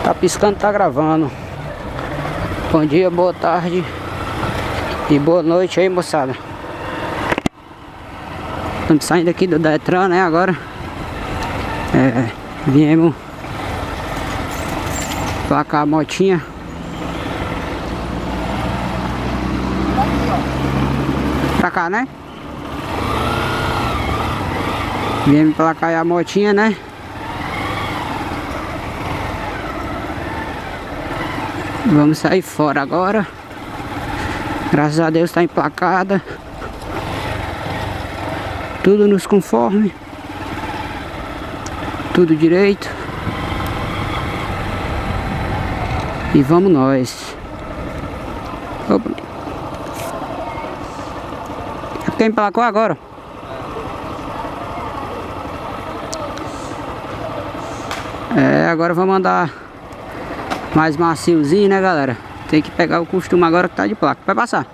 Tá piscando, tá gravando. Bom dia, boa tarde e boa noite aí, moçada. Estamos saindo aqui do Detran, né, agora. Viemos placar a motinha. Pra cá, né? Viemos placar a motinha, né? Vamos sair fora agora. Graças a Deus está emplacada. Tudo nos conforme. Tudo direito. E vamos nós. Opa. Quem emplacou agora? Agora vamos andar mais maciozinho, né, galera? Tem que pegar o costume agora que tá de placa. Vai passar.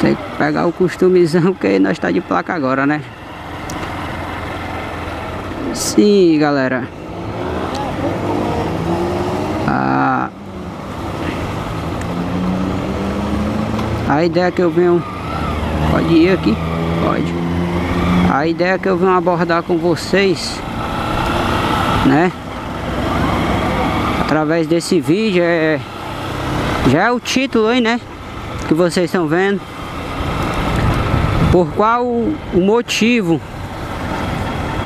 Tem que pegar o costumezão porque nós tá de placa agora, né? Sim, galera. A ideia que eu venho... Pode ir aqui? Pode. A ideia que eu venho abordar com vocês, né? Através desse vídeo já é o título aí, né? Que vocês estão vendo. Por qual o motivo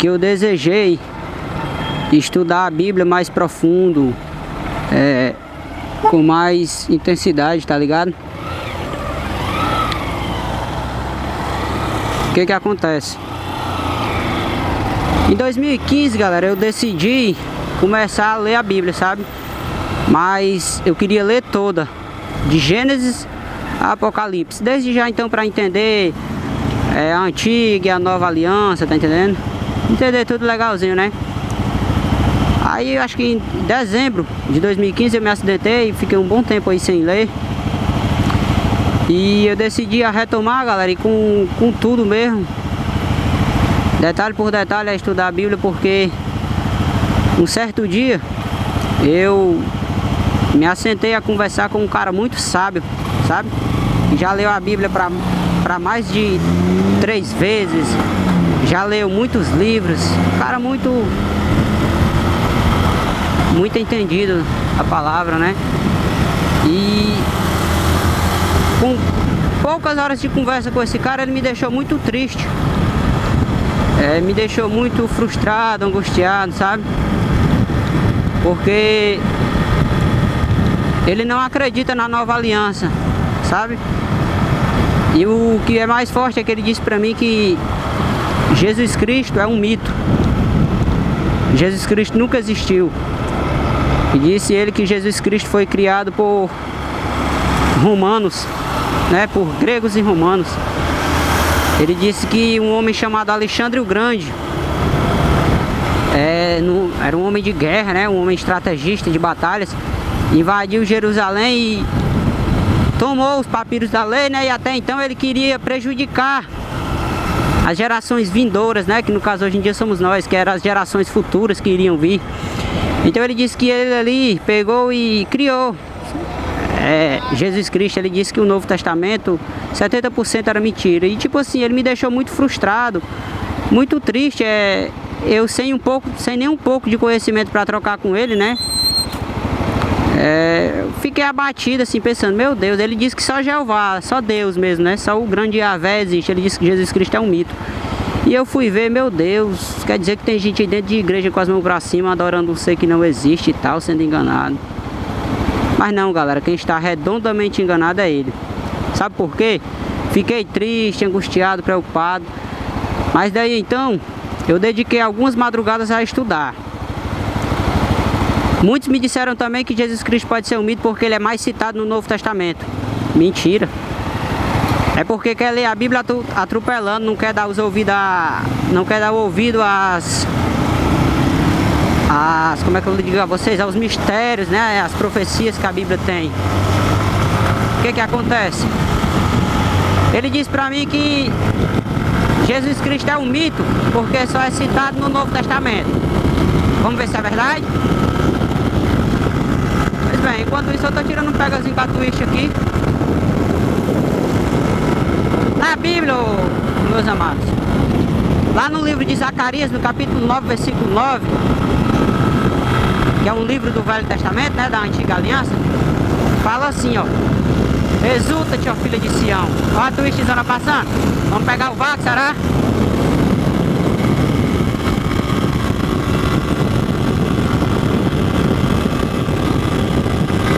que eu desejei estudar a Bíblia mais profundo, com mais intensidade, tá ligado? O que acontece? Em 2015, galera, eu decidi começar a ler a Bíblia, sabe? Mas eu queria ler toda, de Gênesis a Apocalipse, desde já então, para entender a antiga e a nova aliança, tá entendendo? Entender tudo legalzinho, né? Aí eu acho que em dezembro de 2015 eu me acidentei e fiquei um bom tempo aí sem ler. E eu decidi a retomar, galera, e com tudo mesmo, detalhe por detalhe, a estudar a Bíblia, porque um certo dia eu me assentei a conversar com um cara muito sábio, sabe? Que já leu a Bíblia para mais de 3 vezes, já leu muitos livros, um cara muito entendido a palavra, né? E com poucas horas de conversa com esse cara, ele me deixou muito triste. Me deixou muito frustrado, angustiado, sabe? Porque ele não acredita na nova aliança, sabe? E o que é mais forte é que ele disse pra mim que Jesus Cristo é um mito. Jesus Cristo nunca existiu. E disse ele que Jesus Cristo foi criado por romanos, né? Por gregos e romanos. Ele disse que um homem chamado Alexandre o Grande era um homem de guerra, né? Um homem estrategista de batalhas. Invadiu Jerusalém e tomou os papiros da lei, né? E até então ele queria prejudicar as gerações vindouras, né? Que no caso hoje em dia somos nós, que eram as gerações futuras que iriam vir. Então ele disse que ele ali pegou e criou Jesus Cristo. Ele disse que o Novo Testamento 70% era mentira. E tipo assim, ele me deixou muito frustrado, muito triste. Eu sem nem um pouco de conhecimento para trocar com ele, né? Eu fiquei abatido assim, pensando, meu Deus, ele disse que só Jeová, só Deus mesmo, né? Só o grande Yahvé existe. Ele disse que Jesus Cristo é um mito. E eu fui ver, meu Deus, quer dizer que tem gente aí dentro de igreja com as mãos pra cima, adorando um ser que não existe e tal, sendo enganado. Mas não, galera, quem está redondamente enganado é ele. Sabe por quê? Fiquei triste, angustiado, preocupado. Mas daí então, eu dediquei algumas madrugadas a estudar. Muitos me disseram também que Jesus Cristo pode ser um mito porque ele é mais citado no Novo Testamento. Mentira. É porque quer ler a Bíblia atropelando, não quer dar os ouvidos como é que eu digo a vocês, aos mistérios, né? As profecias que a Bíblia tem. O que acontece? Ele diz pra mim que Jesus Cristo é um mito porque só é citado no Novo Testamento. Vamos ver se é verdade? bem, enquanto isso eu tô tirando um pegazinho com a Twitch aqui. Na Bíblia, meus amados, lá no livro de Zacarias, no capítulo 9, versículo 9, que é um livro do Velho Testamento, né, da Antiga Aliança, fala assim, ó: exulta-te, ó filha de Sião. Ó a Twitchzona passando. Vamos pegar o vácuo, será?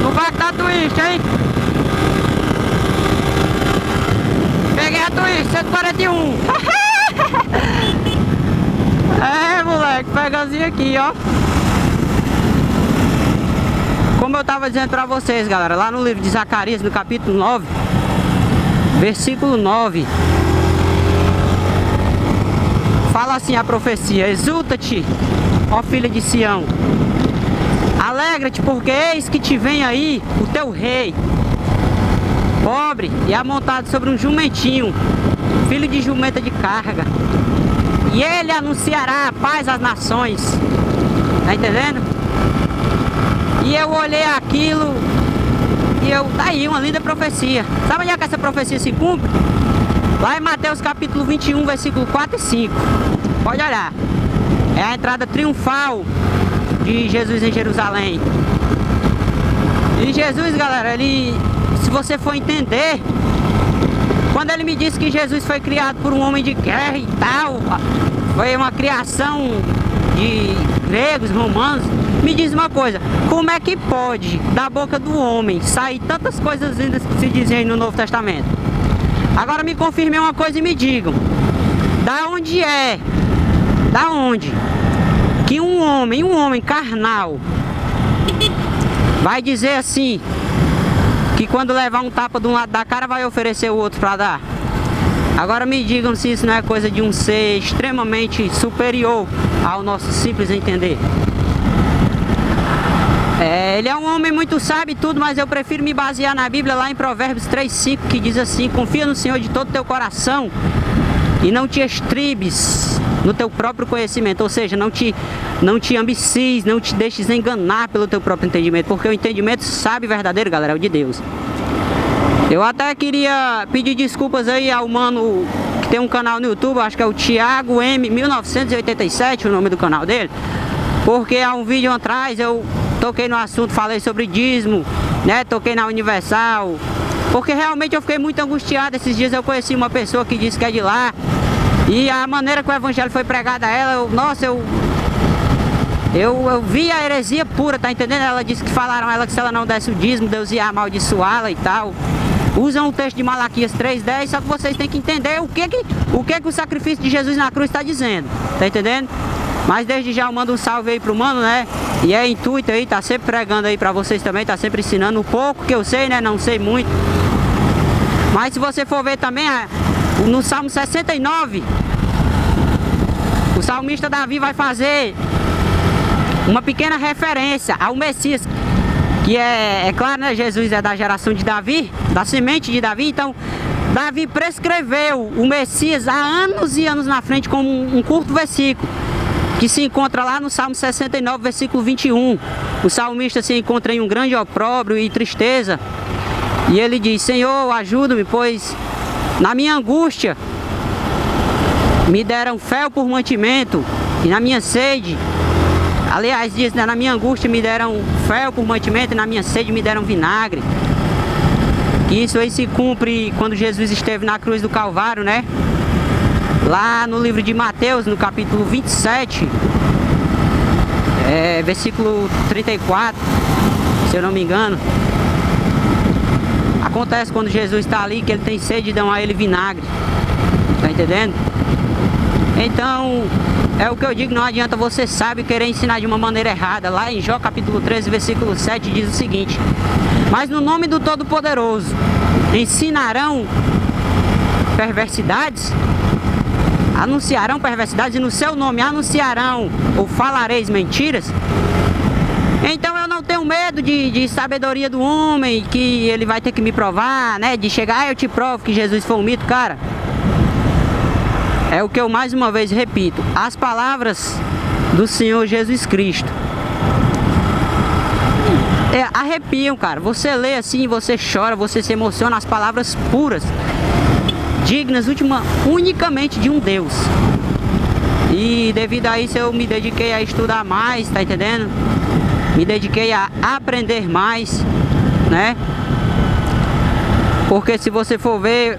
O vácuo da Twitch, hein? Peguei a Twitch, 141. É, moleque, pegazinho aqui, ó. Como eu tava dizendo pra vocês, galera, lá no livro de Zacarias, no capítulo 9, versículo 9, fala assim a profecia: exulta-te, ó filha de Sião, alegra-te, porque eis que te vem aí o teu rei, pobre e amontado sobre um jumentinho, filho de jumenta de carga, e ele anunciará a paz às nações. Tá entendendo? E eu olhei aquilo e tá aí uma linda profecia. Sabe onde é que essa profecia se cumpre? Lá em Mateus capítulo 21, versículo 4 e 5. Pode olhar. É a entrada triunfal de Jesus em Jerusalém. E Jesus, galera, ele, se você for entender, quando ele me disse que Jesus foi criado por um homem de guerra e tal, foi uma criação de gregos, romanos, me diz uma coisa: como é que pode da boca do homem sair tantas coisas lindas que se dizem no Novo Testamento? Agora me confirmem uma coisa e me digam: da onde que um homem carnal vai dizer assim, que quando levar um tapa de um lado da cara vai oferecer o outro para dar? Agora me digam se isso não é coisa de um ser extremamente superior ao nosso simples entender. Ele é um homem muito sábio e tudo, mas eu prefiro me basear na Bíblia, lá em Provérbios 3:5, que diz assim: confia no Senhor de todo o teu coração e não te estribes no teu próprio conhecimento. Ou seja, não te ambicies, não te deixes enganar pelo teu próprio entendimento, porque o entendimento sábio e verdadeiro, galera, é o de Deus. Eu até queria pedir desculpas aí ao mano que tem um canal no YouTube, acho que é o Thiago M 1987, o nome do canal dele, porque há um vídeo atrás eu toquei no assunto, falei sobre dízimo, né, toquei na Universal, porque realmente eu fiquei muito angustiado. Esses dias eu conheci uma pessoa que disse que é de lá, e a maneira que o evangelho foi pregado a ela, eu vi a heresia pura, tá entendendo? Ela disse que falaram a ela que se ela não desse o dízimo, Deus ia amaldiçoá-la e tal. Usam o texto de Malaquias 3:10, só que vocês têm que entender o que o sacrifício de Jesus na cruz está dizendo, tá entendendo? Mas desde já eu mando um salve aí pro mano, né? E é intuito aí, tá sempre pregando aí pra vocês também, tá sempre ensinando um pouco que eu sei, né? Não sei muito. Mas se você for ver também, no Salmo 69, o salmista Davi vai fazer uma pequena referência ao Messias, que é claro, né? Jesus é da geração de Davi, da semente de Davi, então Davi prescreveu o Messias há anos e anos na frente como um curto versículo, que se encontra lá no Salmo 69, versículo 21. O salmista se encontra em um grande opróbrio e tristeza, e ele diz: Senhor, ajuda-me, pois na minha angústia me deram fel por mantimento, e na minha sede, aliás, diz, né, na minha angústia me deram fel por mantimento, e na minha sede me deram vinagre. Isso aí se cumpre quando Jesus esteve na cruz do Calvário, né? Lá no livro de Mateus, no capítulo 27, versículo 34, se eu não me engano. Acontece quando Jesus está ali, que ele tem sede e dão a ele vinagre. Tá entendendo? Então, é o que eu digo, não adianta você sabe querer ensinar de uma maneira errada. Lá em Jó capítulo 13, versículo 7 diz o seguinte: mas no nome do Todo-Poderoso ensinarão perversidades? Anunciarão perversidades, e no seu nome anunciarão ou falareis mentiras? Então eu não tenho medo de sabedoria do homem, que ele vai ter que me provar, né? De chegar, eu te provo que Jesus foi um mito, cara. É o que eu mais uma vez repito: as palavras do Senhor Jesus Cristo, arrepiam, cara. Você lê assim, você chora, você se emociona, as palavras puras, dignas unicamente de um Deus. E devido a isso eu me dediquei a estudar mais, tá entendendo? Me dediquei a aprender mais, né? Porque se você for ver,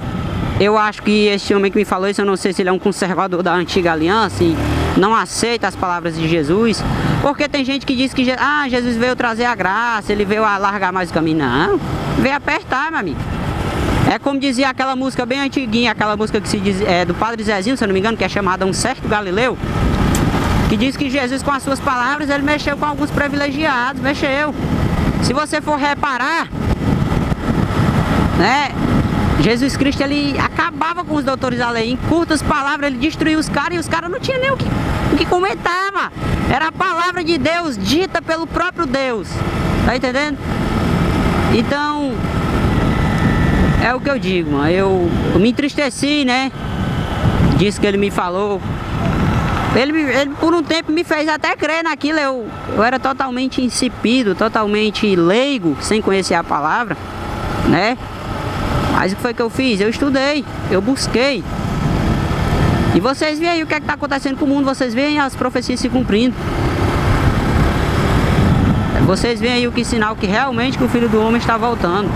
eu acho que esse homem que me falou isso, eu não sei se ele é um conservador da antiga aliança e não aceita as palavras de Jesus. Porque tem gente que diz que Jesus veio trazer a graça, ele veio alargar mais o caminho. Não, veio apertar, meu amigo. É como dizia aquela música bem antiguinha, aquela música que se diz, do Padre Zezinho, se eu não me engano, que é chamada Um Certo Galileu, que diz que Jesus, com as suas palavras, ele mexeu com alguns privilegiados, mexeu. Se você for reparar, né, Jesus Cristo, ele acabava com os doutores da lei. Em curtas palavras, ele destruía os caras e os caras não tinham nem o que comentar, mano. Era a palavra de Deus, dita pelo próprio Deus. Tá entendendo? Então, é o que eu digo, mano. Eu me entristeci, né? Disso que ele me falou. Ele por um tempo me fez até crer naquilo. Eu era totalmente insípido, totalmente leigo, sem conhecer a palavra, né? Mas o que foi que eu fiz? Eu estudei, eu busquei. E vocês veem aí o que é que está acontecendo com o mundo. Vocês veem as profecias se cumprindo. Vocês veem aí o que sinal que realmente que o Filho do Homem está voltando.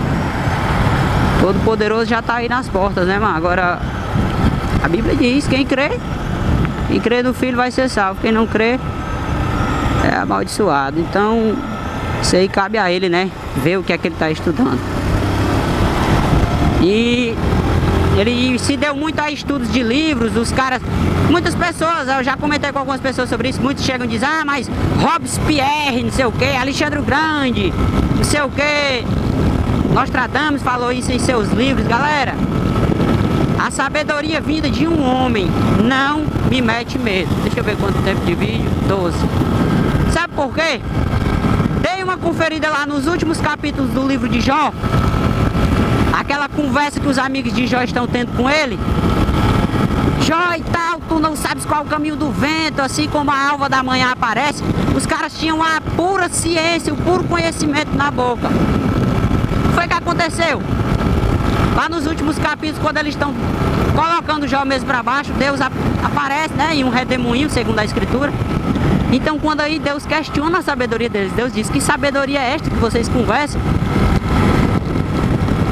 Todo poderoso já está aí nas portas, né, mano? Agora, a Bíblia diz, quem crê no Filho vai ser salvo. Quem não crê é amaldiçoado. Então, isso aí cabe a ele, né? Ver o que é que ele está estudando. E ele se deu muito a estudos de livros dos caras. Muitas pessoas, eu já comentei com algumas pessoas sobre isso. Muitos chegam e dizem, mas Robespierre, não sei o que, Alexandre o Grande, não sei o que, Nostradamus falou isso em seus livros. Galera, a sabedoria vinda de um homem não me mete medo. Deixa eu ver quanto tempo de vídeo. 12. Sabe por quê? Dei uma conferida lá nos últimos capítulos do livro de Jó. Aquela conversa que os amigos de Jó estão tendo com ele. Jó e tal, tu não sabes qual é o caminho do vento, assim como a alva da manhã aparece. Os caras tinham a pura ciência, o puro conhecimento na boca. O que foi que aconteceu? Lá nos últimos capítulos, quando eles estão colocando Jó mesmo para baixo, Deus aparece, né, em um redemoinho, segundo a Escritura. Então, quando aí Deus questiona a sabedoria deles, Deus diz, que sabedoria é esta que vocês conversam?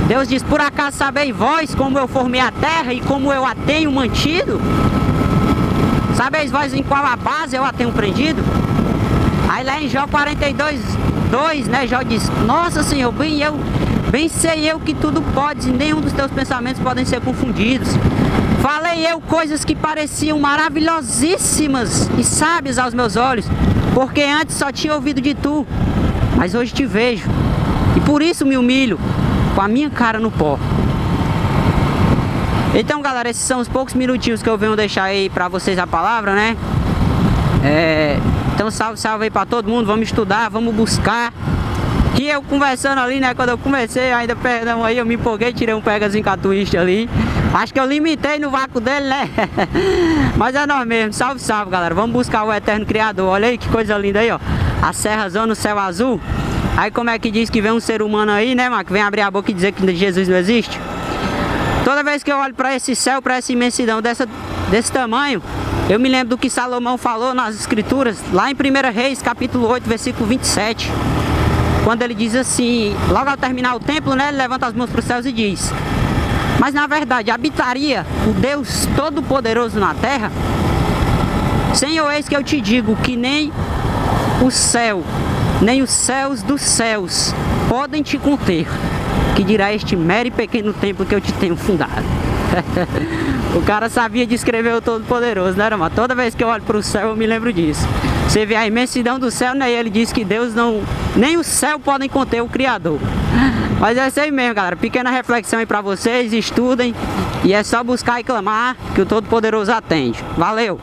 Deus diz, por acaso sabeis vós como eu formei a terra e como eu a tenho mantido? Sabeis vós em qual a base eu a tenho prendido? Aí lá em Jó 42:2, né, Jó diz, nossa Senhor, bem sei eu que tudo podes e nenhum dos teus pensamentos podem ser confundidos. Falei eu coisas que pareciam maravilhosíssimas e sábias aos meus olhos, porque antes só tinha ouvido de tu, mas hoje te vejo, e por isso me humilho com a minha cara no pó. Então, galera, esses são os poucos minutinhos que eu venho deixar aí pra vocês a palavra, né? Então salve aí pra todo mundo. Vamos estudar, vamos buscar. E eu conversando ali, né, quando eu comecei, ainda, perdão aí, eu me empolguei, tirei um pegazinho com a twist ali. Acho que eu limitei no vácuo dele, né? Mas é nós mesmo, salve, galera. Vamos buscar o eterno Criador. Olha aí que coisa linda aí, ó. A serrazona, o céu azul. Aí como é que diz que vem um ser humano aí, né, mano, que vem abrir a boca e dizer que Jesus não existe? Toda vez que eu olho para esse céu, para essa imensidão desse tamanho, eu me lembro do que Salomão falou nas Escrituras, lá em 1 Reis, capítulo 8, versículo 27. Quando ele diz assim, logo ao terminar o templo, né, ele levanta as mãos para os céus e diz, mas na verdade, habitaria o Deus Todo-Poderoso na terra? Senhor, eis que eu te digo que nem o céu, nem os céus dos céus podem te conter, que dirá este mero e pequeno templo que eu te tenho fundado. O cara sabia descrever o Todo-Poderoso, né, irmão? Toda vez que eu olho para o céu eu me lembro disso. Você vê a imensidão do céu, né? E ele diz que Deus não, nem o céu podem conter o Criador. Mas é isso aí mesmo, galera. Pequena reflexão aí para vocês, estudem. E é só buscar e clamar que o Todo-Poderoso atende. Valeu!